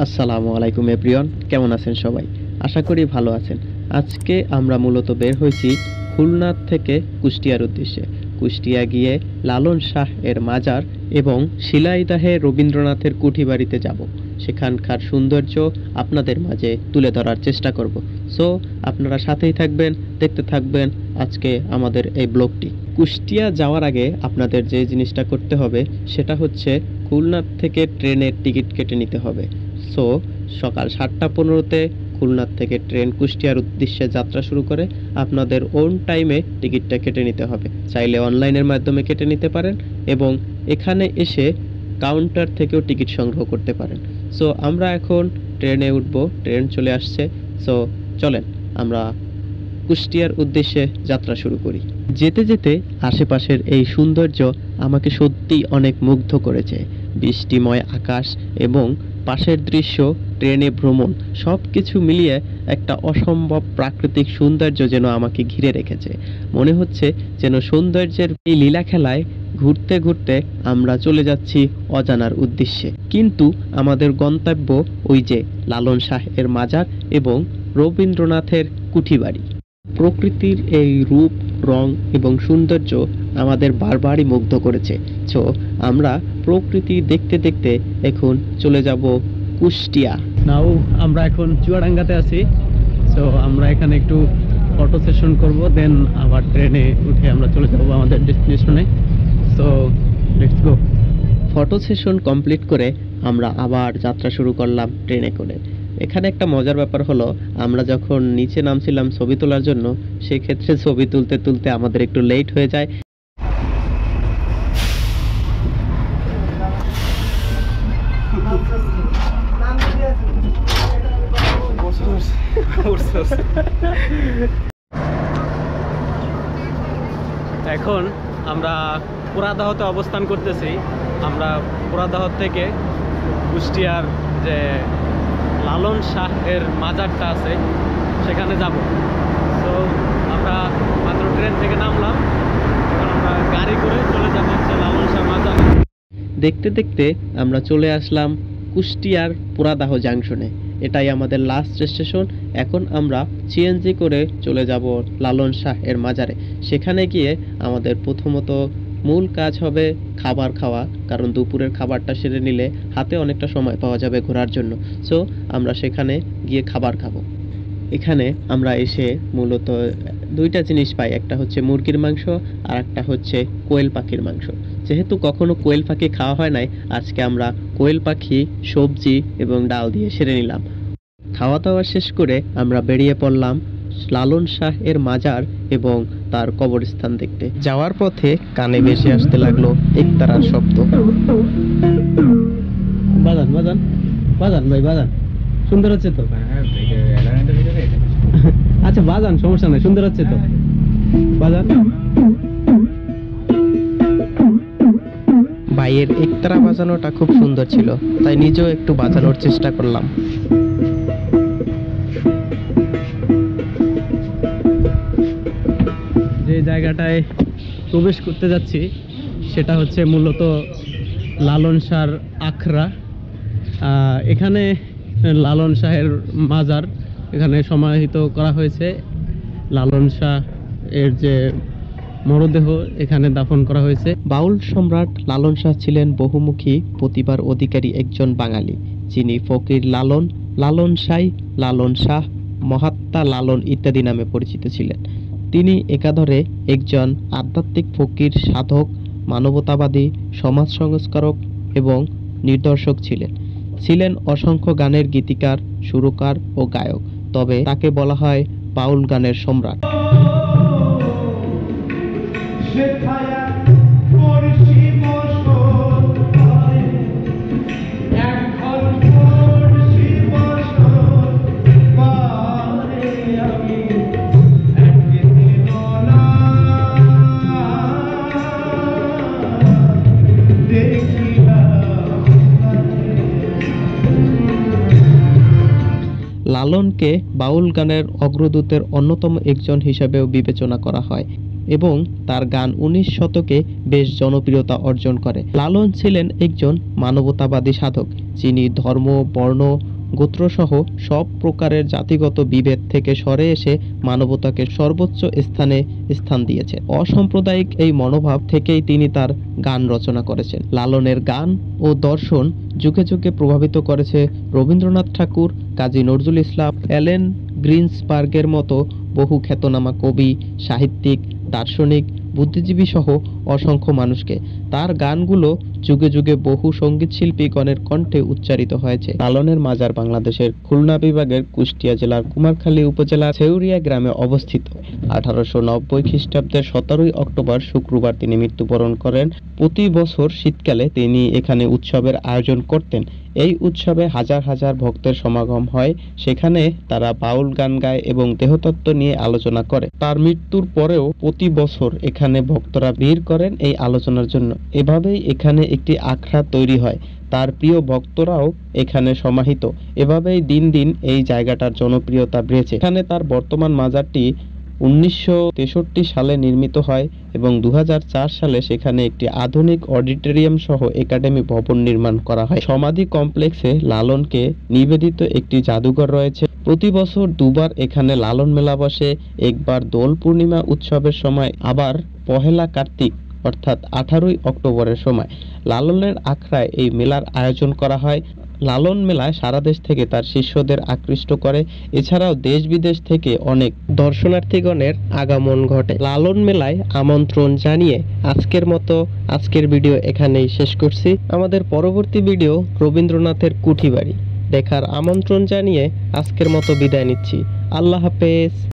আসসালামু আলাইকুম এভরিওয়ান, কেমন আছেন সবাই? আশা করি ভালো আছেন। আজকে আমরা মূলত বের হয়েছি খুলনা থেকে কুষ্টিয়ার উদ্দেশ্যে। কুষ্টিয়া গিয়ে লালন শাহ এর মাজার এবং শিলাইদহে রবীন্দ্রনাথের কুঠিবাড়িতে যাব। সেখানকার সৌন্দর্য আপনাদের মাঝে তুলে ধরার চেষ্টা করব। সো আপনারা সাথেই থাকবেন, দেখতে থাকবেন আজকে আমাদের এই ব্লগটি। কুষ্টিয়া যাওয়ার আগে আপনাদের যে জিনিসটা করতে হবে সেটা হচ্ছে খুলনা থেকে ট্রেনের টিকিট কেটে নিতে হবে। সো সকাল 7:15-তে খুলনা থেকে ট্রেন কুষ্টিয়ার উদ্দেশ্যে যাত্রা শুরু করে। আপনাদের ওন টাইমে টিকিটটা কেটে নিতে হবে। চাইলে অনলাইনের মাধ্যমে কেটে নিতে পারেন এবং এখানে এসে কাউন্টার থেকেও টিকিট সংগ্রহ করতে পারেন। সো আমরা এখন ট্রেনে উঠবো, ট্রেন চলে আসছে। সো চলেন আমরা কুষ্টিয়ার উদ্দেশ্যে যাত্রা শুরু করি। যেতে যেতে আশেপাশের এই সৌন্দর্য আমাকে সত্যিই অনেক মুগ্ধ করেছে। বৃষ্টিময় আকাশ এবং পাশের দৃশ্য, ট্রেনে ভ্রমণ, সব কিছু মিলিয়ে একটা অসম্ভব প্রাকৃতিক সৌন্দর্য যেন আমাকে ঘিরে রেখেছে। মনে হচ্ছে যেন সৌন্দর্যের এই লীলা খেলায় ঘুরতে ঘুরতে আমরা চলে যাচ্ছি অজানার উদ্দেশ্যে। কিন্তু আমাদের গন্তব্য ওই যে লালন শাহ এর মাজার এবং রবীন্দ্রনাথের কুঠিবাড়ি। প্রকৃতির এই রূপ, রং এবং সৌন্দর্য আমাদের বারবারই মুগ্ধ করেছে। সো আমরা প্রকৃতি দেখতে দেখতে এখন চলে যাব কুষ্টিয়া। নাও আমরা এখন চুয়াডাঙ্গাতে আছি। সো আমরা এখানে একটু ফটো সেশন করব, দেন আবার ট্রেনে উঠে আমরা চলে যাব আমাদের ডেস্টিনেশনে। So let's go. Photo session complete করে আমরা আবার যাত্রা শুরু করলাম ট্রেনে করে। এখানে একটা মজার ব্যাপার হলো, আমরা যখন নিচে নামছিলাম ছবি তোলার জন্য, সেক্ষেত্রে ছবি তুলতে তুলতে আমাদের একটু লেট হয়ে যায়। এখন আমরা পুরাদাহতে অবস্থান করতেছি। আমরা পুরাদাহ থেকে কুষ্টিয়ার যে লালন শাহ এর মাজারটা আছে সেখানে যাব। তো আমরা মাত্র ট্রেন থেকে নামলাম, এখন আমরা গাড়ি করে চলে যাব হচ্ছে লালন শাহ মাজার। দেখতে দেখতে আমরা চলে আসলাম কুষ্টিয়ার পুরাদাহ জাংশনে। এটাই আমাদের লাস্ট স্টেশন। এখন আমরা সিএনজি করে চলে যাব লালন শাহ এর মাজারে। সেখানে গিয়ে আমাদের প্রথমত মূল কাজ হবে খাবার খাওয়া, কারণ দুপুরের খাবারটা সেরে নিলে হাতে অনেকটা সময় পাওয়া যাবে ঘোরার জন্য। সো আমরা সেখানে গিয়ে খাবার খাবো। এখানে আমরা এসে মূলত দুইটা জিনিস পাই, একটা হচ্ছে মুরগির মাংস আর একটা হচ্ছে কোয়েল পাখির মাংস। যেহেতু কখনো কোয়েল পাখি খাওয়া হয় নাই, আজকে আমরা কোয়েল পাখি, সবজি এবং ডাল দিয়ে সেরে নিলাম। খাওয়া দাওয়া শেষ করে আমরা বেরিয়ে পড়লাম লালন শাহ এর মাজার এবং তার কবরস্থান দেখতে। যাওয়ার পথে কানে ভেসে আসতে লাগলো একতারার শব্দ। বাজান বাজান বাজান ভাই বাজান, সুন্দর হচ্ছে তো। আচ্ছা বাজান, সমস্যা নাই, সুন্দর হচ্ছে তো বাজান। ভাইয়ের একতারা বাজানোটা খুব সুন্দর ছিল, তাই নিজেও একটু বাজানোর চেষ্টা করলাম। যে জায়গাটায় প্রবেশ করতে যাচ্ছি সেটা হচ্ছে মূলত লালন শাহর আখড়া। এখানে লালন শাহের মাজার এখানে সমাহিত করা হয়েছে। লালন শাহ এর যে মরদেহ এখানে দাফন করা হয়েছে। বাউল সম্রাট লালন শাহ ছিলেন বহুমুখী প্রতিভার অধিকারী একজন বাঙালি, যিনি ফকির লালন, লালন সাই, লালন শাহ, মহাত্মা লালন ইত্যাদি নামে পরিচিত ছিলেন। তিনি একাধারে একজন আধ্যাত্মিক ফকির, সাধক, মানবতাবাদী, সমাজ সংস্কারক এবং নিদর্শক ছিলেন। ছিলেন অসংখ্য গানের গীতিকার, সুরকার ও গায়ক। তবে তাকে বলা হয় বাউল গানের সম্রাট। লালনকে বাউল গানের অগ্রদূতের অন্যতম একজন হিসেবেও বিবেচনা করা হয়। এবং তার গান 19 শতকে বেশ জনপ্রিয়তা অর্জন করে। লালন ছিলেন একজন মানবতাবাদী সাধক, যিনি ধর্ম, বর্ণ, গোত্রসহ সব প্রকারের জাতিগত বিভেদ থেকে সরে এসে মানবতাকে সর্বোচ্চ স্থান দিয়েছে। অসাম্প্রদায়িক এই মনোভাব থেকেই তিনি তার গান রচনা করেছেন। লালনের গান ও দর্শন যুগে যুগে প্রভাবিত করেছে রবীন্দ্রনাথ ঠাকুর, কাজী নজরুল ইসলাম, অ্যালেন গ্রিনসবার্গের মতো বহু খ্যাতনামা কবি, সাহিত্যিক, দার্শনিক, বুদ্ধিজীবী সহ অসংখ্য মানুষকে। তার গানগুলো যুগে যুগে বহু সঙ্গীতশিল্পীগণের কণ্ঠে উচ্চারিত হয়েছে। লালনের মাজার বাংলাদেশের খুলনা বিভাগের কুষ্টিয়া জেলার কুমারখালী উপজেলার ছেউরিয়া গ্রামে অবস্থিত। 1890 খ্রিস্টাব্দের 17 অক্টোবর শুক্রবার তিনি মৃত্যুবরণ করেন। প্রতি বছর শীতকালে তিনি এখানে উৎসবের আয়োজন করতেন। এই উৎসবে হাজার হাজার ভক্তের সমাগম হয়। সেখানে তারা বাউল গান গায় এবং দেহতত্ত্ব নিয়ে আলোচনা করে। তার মৃত্যুর পরেও প্রতি বছর এখানে ভক্তরা ভিড় করেন এই আলোচনার জন্য। এভাবেই এখানে একটি আখড়া তৈরি হয়। তার প্রিয় ভক্তরাও এখানে সমাহিত। এভাবেই দিন দিন এই জায়গাটার জনপ্রিয়তা বেড়েছে। এখানে তার বর্তমান মাজারটি 1963 সালে নির্মিত হয় এবং 2004 সালে সেখানে একটি আধুনিক অডিটোরিয়াম সহ একাডেমি ভবন নির্মাণ করা হয়। সমাধি কমপ্লেক্সে লালনকে নিবেদিত একটি জাদুঘর রয়েছে। প্রতি বছর দুবার এখানে লালন মেলা বসে, একবার দোল পূর্ণিমা উৎসবের সময়, আবার পহেলা কার্তিক অর্থাৎ 18 অক্টোবরের সময় লালনের আখড়ায় এই মেলার আয়োজন করা হয়। লালন মেলায় সারা দেশ থেকে তার শিষ্যদের আকৃষ্ট করে। এছাড়াও দেশ বিদেশ থেকে অনেক দর্শনার্থীগণের আগমন ঘটে। লালন মেলায় আমন্ত্রণ জানিয়ে আজকের ভিডিও এখানেই শেষ করছি। আমাদের পরবর্তী ভিডিও রবীন্দ্রনাথের কুঠিবাড়ি দেখার আমন্ত্রণ জানিয়ে আজকের মতো বিদায় নিচ্ছি। আল্লাহ হাফেজ।